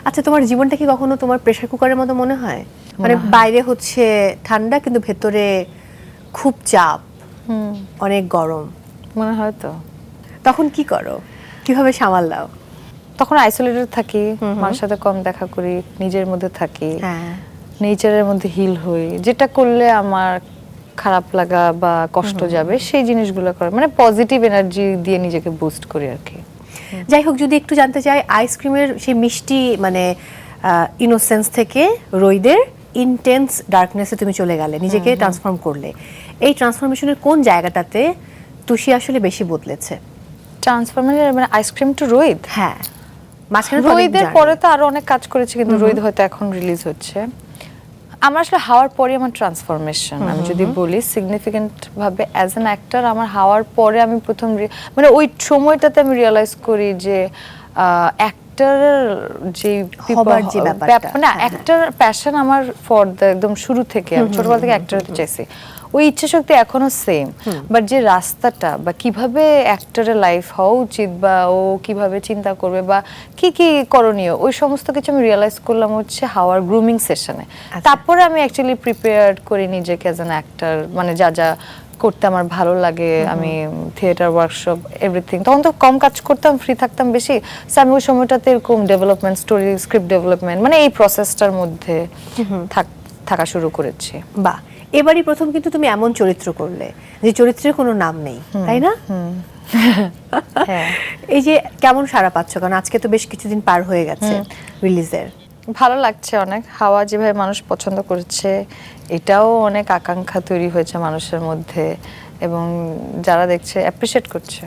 আচ্ছা, তোমার জীবনটা কি কখনো তোমার প্রেসার কুকারের মতো মনে হয়? মানে বাইরে হচ্ছে ঠান্ডা কিন্তু ভেতরে খুব চাপ, অনেক গরম মনে হয় তো। তখন কি করো, কিভাবে সামাল দাও? তখন আইসোলেটেড থাকি, মানুষের সাথে কম দেখা করি, নিজের মধ্যে থাকি, হ্যাঁ, নেচারের মধ্যে হিল হই, যেটা করলে আমার খারাপ লাগা বা কষ্ট যাবে সেই জিনিসগুলো করে, মানে পজিটিভ এনার্জি দিয়ে নিজেকে বুস্ট করি আর কি। যাই হোক, যদি একটু জানতে চাই আইসক্রিমের সেই মিষ্টি মানে ইনোসেন্স থেকে রোইদের ইন্টেন্স ডার্কনেসে তুমি চলে গেলে, নিজেকে ট্রান্সফর্ম করলে, এই ট্রান্সফরমেশনের কোন জায়গাটাতে তুষি আসলে বেশি বদলেছে? ট্রান্সফরমেশন মানে আইসক্রিম টু রোহিত। হ্যাঁ, মাঝখানে তো অনেক রোহিতের journey। পরে তো আরো অনেক কাজ করেছি, কিন্তু রোহিত হয়তো এখন রিলিজ হচ্ছে। আমার আসলে হাওয়ার পরে আমার ট্রান্সফরমেশন, আমি যদি বলি সিগনিফিকেন্ট ভাবে অ্যাজ অ্যান অ্যাক্টর, আমার হাওয়ার পরে আমি প্রথম মানে ওই সময়টাতে আমি রিয়েলাইজ করি যে অ্যাক্টরের যে হবার যে ব্যাপারটা, না, অ্যাক্টর প্যাশন আমার ফর দ্য একদম শুরু থেকে, আমি ছোটবেলা থেকে অ্যাক্টর হতে চাইছি, ওই ইচ্ছা শক্তি এখনো সেম, বাট যে রাস্তাটা বা কিভাবে অ্যাক্টরের লাইফ হওয়া উচিত বা ও কিভাবে চিন্তা করবে বা কি কি করণীয়, ওই সমস্ত কিছু আমি রিয়েলাইজ করলাম হচ্ছে হাওয়ার গ্রুমিং সেশনে। তারপরে আমি অ্যাকচুয়ালি প্রিপেয়ার করি নিজেকে অ্যাজ অ্যান অ্যাক্টর, মানে যা যা করতে আমার ভালো লাগে, আমি থিয়েটার ওয়ার্কশপ এভরিথিং, তখন তো কম কাজ করতাম, ফ্রি থাকতাম বেশি, সো আমি ওই সময়টাতে এরকম ডেভেলপমেন্ট, স্টোরি স্ক্রিপ্ট ডেভেলপমেন্ট, মানে এই প্রসেসটার মধ্যে থাকা শুরু করেছি। বাহ, এবারই প্রথম কিন্তু তুমি এমন চরিত্র করলে যে চরিত্রের কোনো নাম নেই, তাই না? হ্যাঁ, এই যে কেমন সাড়া পাচ্ছ, কারণ আজকে তো বেশ কিছুদিন পার হয়ে গেছে রিলিজের। ভালো লাগছে অনেক, হাওয়া যেভাবে মানুষ পছন্দ করেছে, এটাও অনেক আকাঙ্ক্ষা তৈরি হয়েছে মানুষের মধ্যে, এবং যারা দেখছে অ্যাপ্রিশিয়েট করছে।